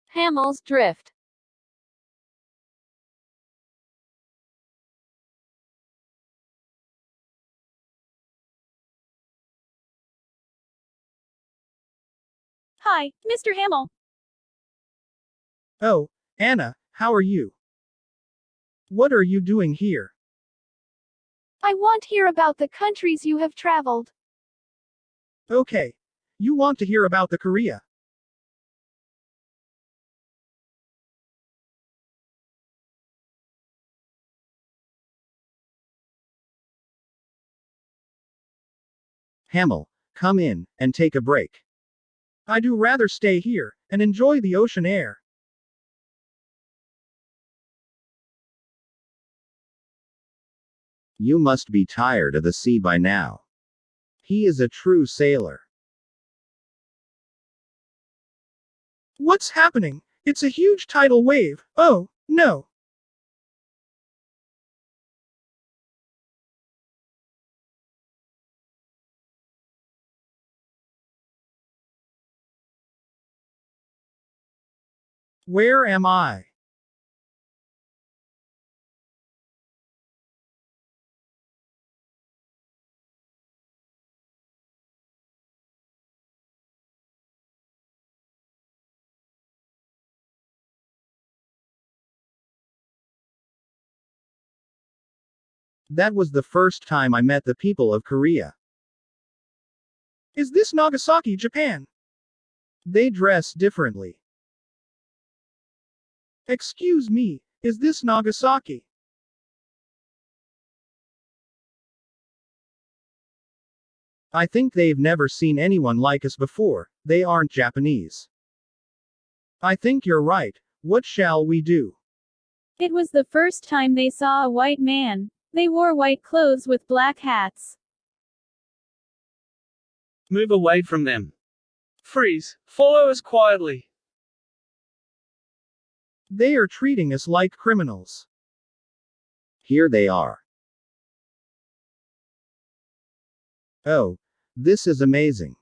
Hamel's drift. Hi, Mr. Hamel. Oh, Anna, how are you? What are you doing here? I want to hear about the countries you have traveled. Okay. You want to hear about the Korea? Hamel, come in, and take a break. I do rather stay here, and enjoy the ocean air. You must be tired of the sea by now. He is a true sailor. What's happening? It's a huge tidal wave. Oh, no. Where am I? That was the first time I met the people of Korea. Is this Nagasaki, Japan? They dress differently. Excuse me, is this Nagasaki? I think they've never seen anyone like us before, they aren't Japanese. I think you're right, what shall we do? It was the first time they saw a white man. They wore white clothes with black hats. Move away from them. Freeze, follow us quietly. They are treating us like criminals. Here they are. Oh, this is amazing.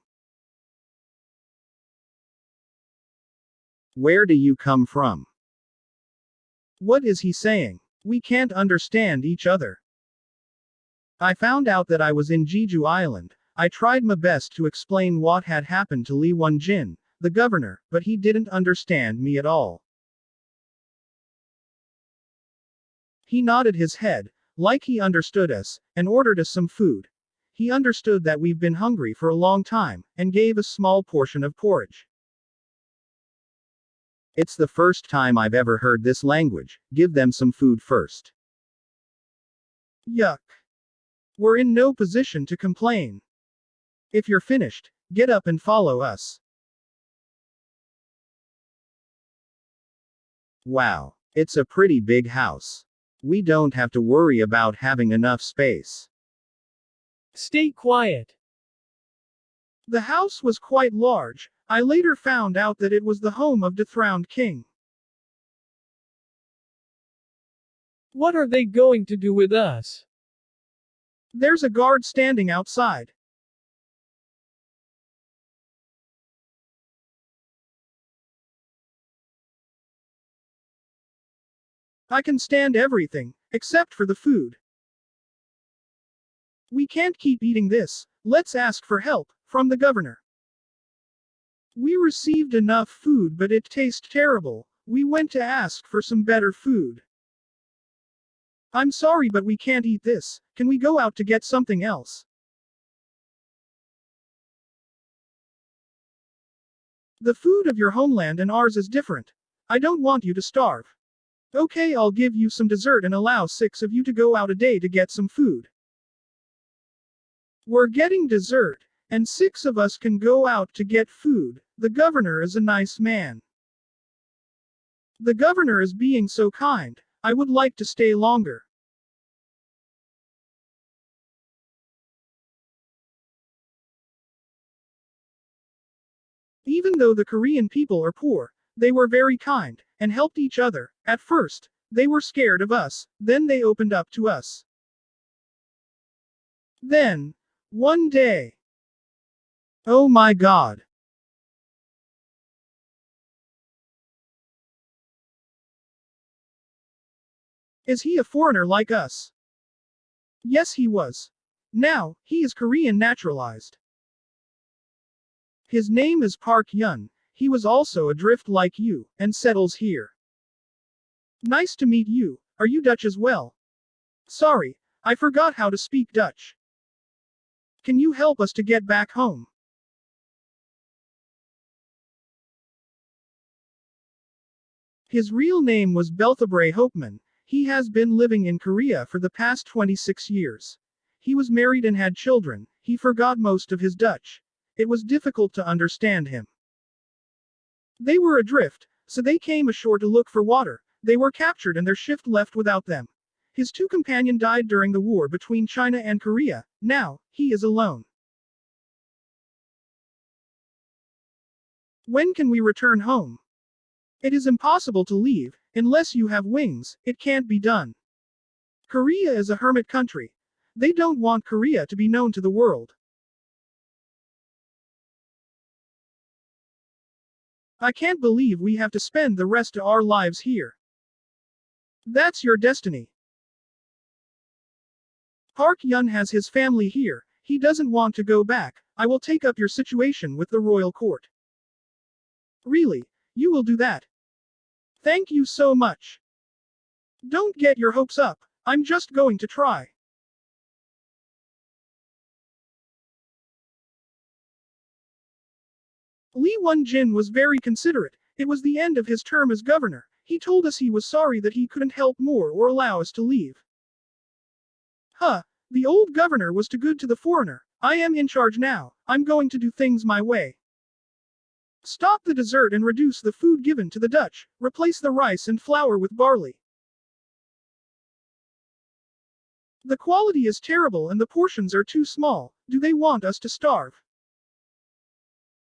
Where do you come from? What is he saying? We can't understand each other. I found out that I was in Jeju Island. I tried my best to explain what had happened to Lee Won-jin, the governor, but he didn't understand me at all. He nodded his head, like he understood us, and ordered us some food. He understood that we've been hungry for a long time, and gave a small portion of porridge. It's the first time I've ever heard this language. Give them some food first. Yuck. We're in no position to complain. If you're finished, get up and follow us. Wow, it's a pretty big house. We don't have to worry about having enough space. Stay quiet. The house was quite large. I later found out that it was the home of dethroned king. What are they going to do with us? There's a guard standing outside. I can stand everything, except for the food. We can't keep eating this, let's ask for help, from the governor. We received enough food but it tastes terrible, we went to ask for some better food. I'm sorry but we can't eat this, can we go out to get something else? The food of your homeland and ours is different. I don't want you to starve. Okay, I'll give you some dessert and allow 6 of you to go out a day to get some food. We're getting dessert, and 6 of us can go out to get food. The governor is a nice man. The governor is being so kind. I would like to stay longer. Even though the Korean people are poor, they were very kind, and helped each other. At first, they were scared of us, then they opened up to us. Then, one day. Oh my God. Is he a foreigner like us? Yes, he was. Now, he is Korean naturalized. His name is Park Yun. He was also adrift like you, and settles here. Nice to meet you. Are you Dutch as well? Sorry, I forgot how to speak Dutch. Can you help us to get back home? His real name was Belthabre Hopeman. He has been living in Korea for the past 26 years. He was married and had children. He forgot most of his Dutch. It was difficult to understand him. They were adrift, so they came ashore to look for water. They were captured and their ship left without them. His two companions died during the war between China and Korea. Now, he is alone. When can we return home? It is impossible to leave. Unless you have wings, it can't be done. Korea is a hermit country. They don't want Korea to be known to the world. I can't believe we have to spend the rest of our lives here. That's your destiny. Park Yun has his family here. He doesn't want to go back. I will take up your situation with the royal court. Really? You will do that? Thank you so much. Don't get your hopes up. I'm just going to try. Lee Won-jin was very considerate. It was the end of his term as governor. He told us he was sorry that he couldn't help more or allow us to leave. The old governor was too good to the foreigner. I am in charge now. I'm going to do things my way. Stop the dessert and reduce the food given to the Dutch. Replace the rice and flour with barley. The quality is terrible and the portions are too small. Do they want us to starve?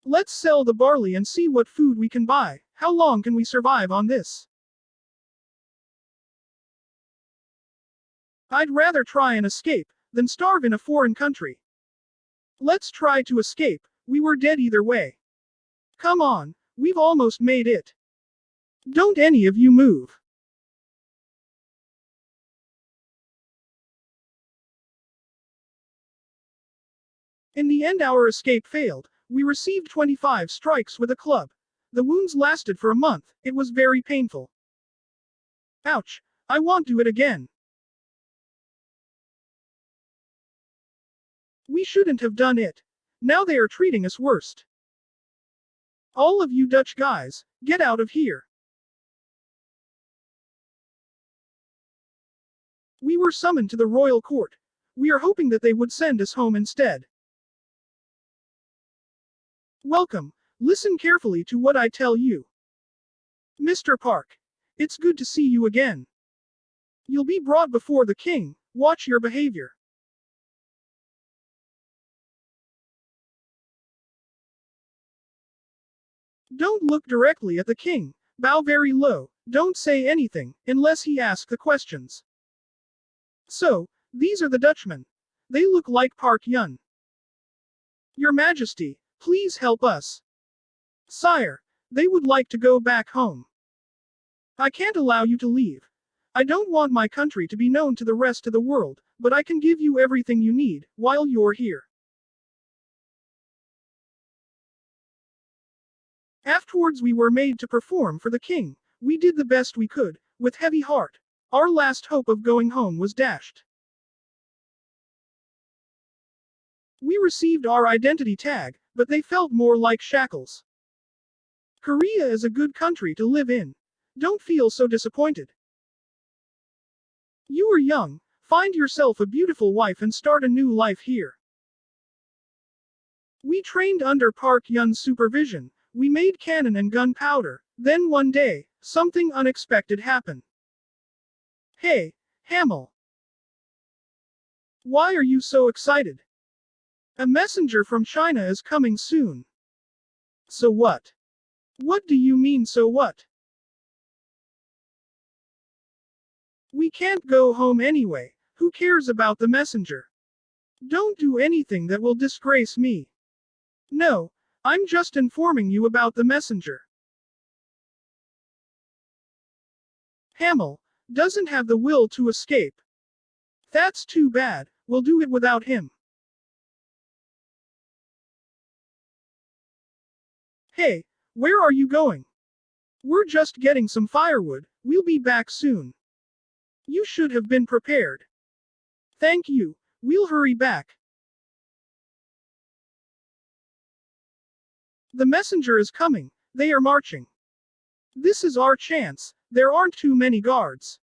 Let's sell the barley and see what food we can buy. How long can we survive on this? I'd rather try and escape than starve in a foreign country. Let's try to escape. We were dead either way. Come on, we've almost made it. Don't any of you move. In the end, our escape failed. We received 25 strikes with a club. The wounds lasted for a month. It was very painful. Ouch. I won't do it again. We shouldn't have done it. Now they are treating us worst. All of you Dutch guys, get out of here. We were summoned to the royal court. We are hoping that they would send us home instead. Welcome. Listen carefully to what I tell you. Mr. Park. It's good to see you again. You'll be brought before the king. Watch your behavior. Don't look directly at the king. Bow very low. Don't say anything, unless he asks the questions. So, these are the Dutchmen. They look like Park Yun. Your Majesty, please help us. Sire, they would like to go back home. I can't allow you to leave. I don't want my country to be known to the rest of the world, but I can give you everything you need, while you're here. Afterwards we were made to perform for the king. We did the best we could, with heavy heart. Our last hope of going home was dashed. We received our identity tag, but they felt more like shackles. Korea is a good country to live in. Don't feel so disappointed. You are young, find yourself a beautiful wife and start a new life here. We trained under Park Yun's supervision. We made cannon and gunpowder. Then one day, something unexpected happened. Hey, Hamel. Why are you so excited? A messenger from China is coming soon. So what? What do you mean so what? We can't go home anyway. Who cares about the messenger? Don't do anything that will disgrace me. No, I'm just informing you about the messenger. Hamel, doesn't have the will to escape. That's too bad, we'll do it without him. Hey, where are you going? We're just getting some firewood, we'll be back soon. You should have been prepared. Thank you, we'll hurry back. The messenger is coming, they are marching. This is our chance, there aren't too many guards.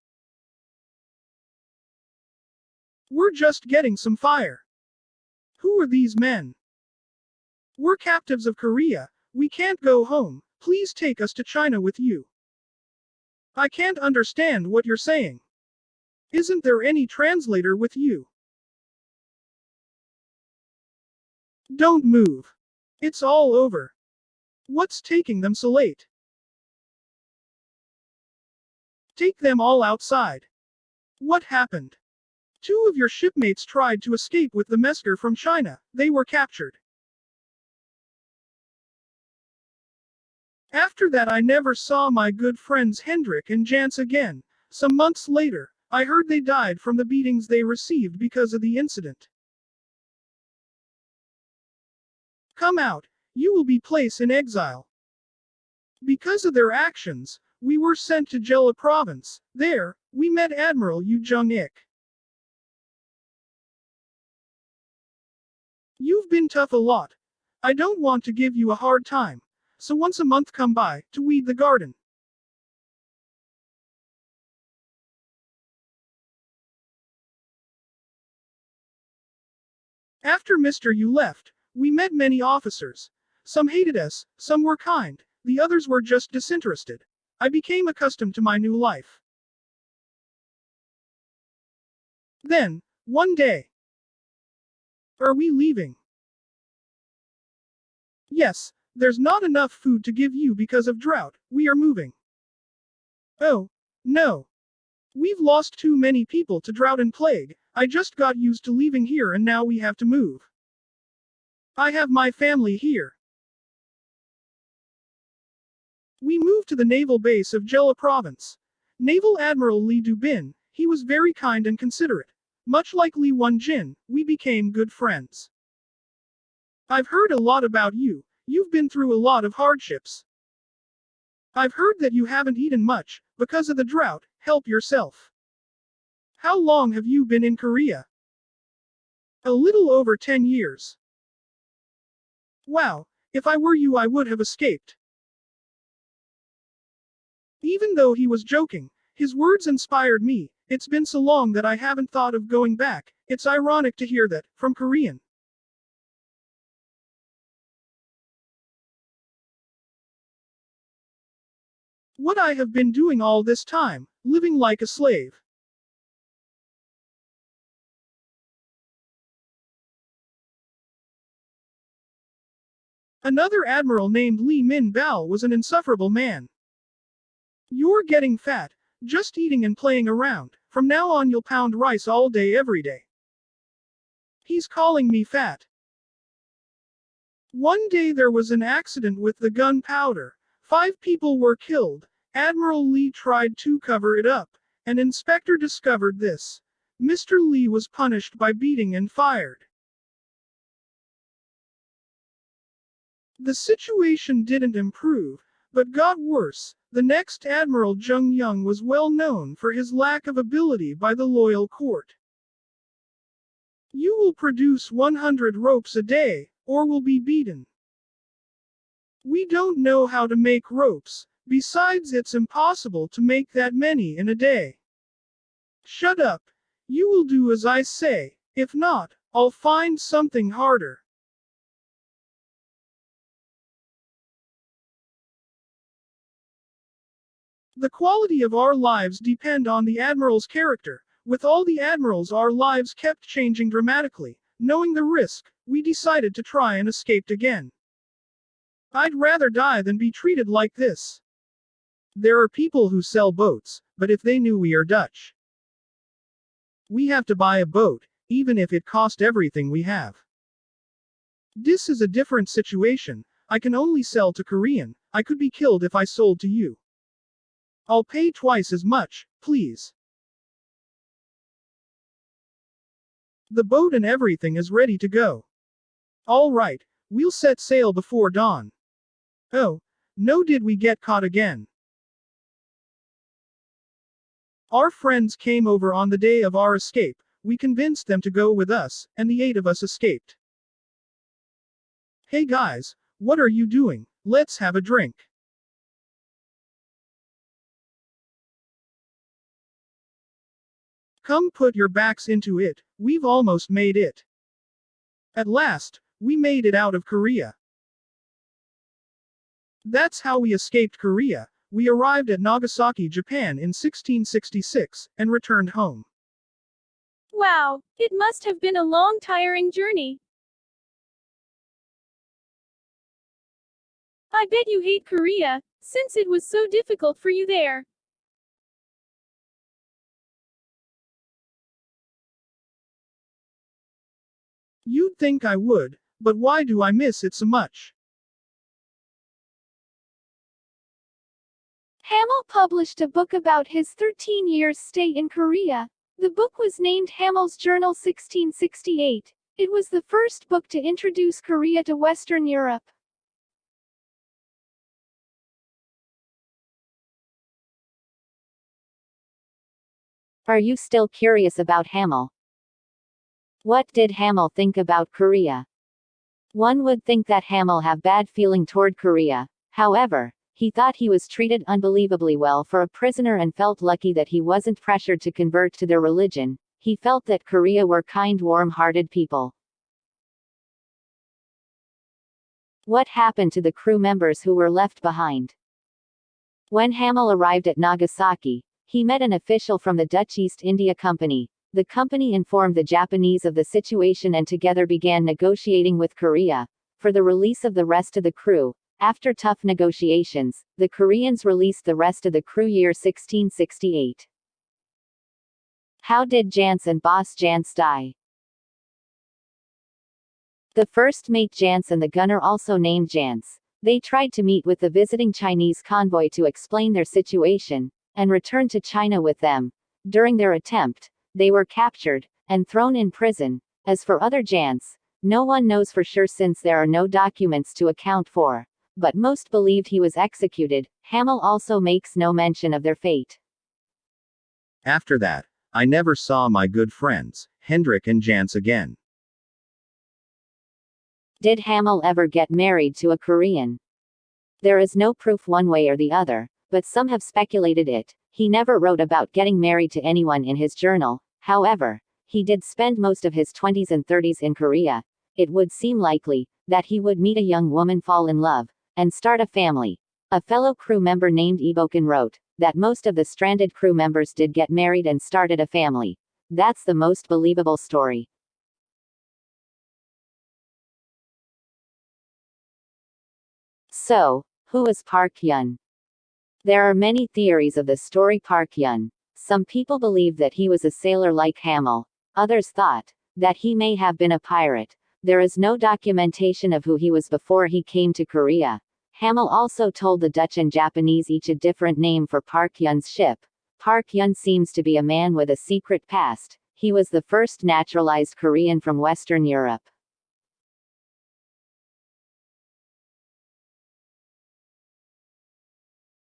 We're just getting some fire. Who are these men? We're captives of Korea, we can't go home, please take us to China with you. I can't understand what you're saying. Isn't there any translator with you? Don't move. It's all over. What's taking them so late? Take them all outside. What happened? 2 of your shipmates tried to escape with the messenger from China, they were captured. After that I never saw my good friends Hendrik and Jans again. Some months later, I heard they died from the beatings they received because of the incident. Come out, you will be placed in exile. Because of their actions, we were sent to Jeolla province. There, we met Admiral Yu Jung-ik. You've been tough a lot. I don't want to give you a hard time. So once a month come by, to weed the garden. After Mr. Yu left, we met many officers. Some hated us, some were kind, the others were just disinterested. I became accustomed to my new life. Then, one day. Are we leaving? Yes, there's not enough food to give you because of drought, we are moving. Oh, no. We've lost too many people to drought and plague, I just got used to leaving here and now we have to move. I have my family here. We moved to the naval base of Jeolla province. Naval Admiral Li Dubin, he was very kind and considerate. Much like Li Wenjin, we became good friends. I've heard a lot about you, you've been through a lot of hardships. I've heard that you haven't eaten much, because of the drought, help yourself. How long have you been in Korea? A little over 10 years. Wow, if I were you I would have escaped. Even though he was joking, his words inspired me. It's been so long that I haven't thought of going back. It's ironic to hear that, from Korean. What I have been doing all this time, living like a slave. Another admiral named Li Min Bao was an insufferable man. You're getting fat, just eating and playing around. From now on you'll pound rice all day every day. He's calling me fat. One day there was an accident with the gunpowder. 5 people were killed. Admiral Li tried to cover it up. An inspector discovered this. Mr. Li was punished by beating and fired. The situation didn't improve, but got worse. The next Admiral Jung Young was well known for his lack of ability by the loyal court. You will produce 100 ropes a day, or will be beaten. We don't know how to make ropes, besides it's impossible to make that many in a day. Shut up. You will do as I say, if not, I'll find something harder. The quality of our lives depend on the admiral's character. With all the admirals our lives kept changing dramatically. Knowing the risk, we decided to try and escape again. I'd rather die than be treated like this. There are people who sell boats, but if they knew we are Dutch, we have to buy a boat, even if it cost everything we have. This is a different situation. I can only sell to Korean. I could be killed if I sold to you. I'll pay twice as much, please. The boat and everything is ready to go. All right, we'll set sail before dawn. Oh, no, did we get caught again? Our friends came over on the day of our escape. We convinced them to go with us, and the 8 of us escaped. Hey guys, what are you doing? Let's have a drink. Come put your backs into it, we've almost made it. At last, we made it out of Korea. That's how we escaped Korea. We arrived at Nagasaki, Japan in 1666, and returned home. Wow, it must have been a long, tiring journey. I bet you hate Korea, since it was so difficult for you there. You'd think I would, but why do I miss it so much? Hamel published a book about his 13 years stay in Korea. The book was named Hamel's Journal 1668. It was the first book to introduce Korea to Western Europe. Are you still curious about Hamel? What did Hamel think about Korea? One would think that Hamel have bad feeling toward Korea. However, he thought he was treated unbelievably well for a prisoner and felt lucky that he wasn't pressured to convert to their religion. He felt that Korea were kind, warm-hearted people. What happened to the crew members who were left behind? When Hamel arrived at Nagasaki, he met an official from the Dutch East India Company. The company informed the Japanese of the situation and together began negotiating with Korea for the release of the rest of the crew. After tough negotiations, the Koreans released the rest of the crew year 1668. How did Jans and Boss Jans die? The first mate Jans and the gunner, also named Jans, they tried to meet with the visiting Chinese convoy to explain their situation and return to China with them. During their attempt, they were captured and thrown in prison. As for other Jans, no one knows for sure since there are no documents to account for, but most believed he was executed. Hamel also makes no mention of their fate. After that, I never saw my good friends, Hendrik and Jans, again. Did Hamel ever get married to a Korean? There is no proof one way or the other, but some have speculated it. He never wrote about getting married to anyone in his journal. However, he did spend most of his 20s and 30s in Korea. It would seem likely that he would meet a young woman, fall in love, and start a family. A fellow crew member named Eboken wrote that most of the stranded crew members did get married and started a family. That's the most believable story. So, who is Park Yun? There are many theories of the story Park Yun. Some people believe that he was a sailor like Hamel. Others thought that he may have been a pirate. There is no documentation of who he was before he came to Korea. Hamel also told the Dutch and Japanese each a different name for Park Yun's ship. Park Yun seems to be a man with a secret past. He was the first naturalized Korean from Western Europe.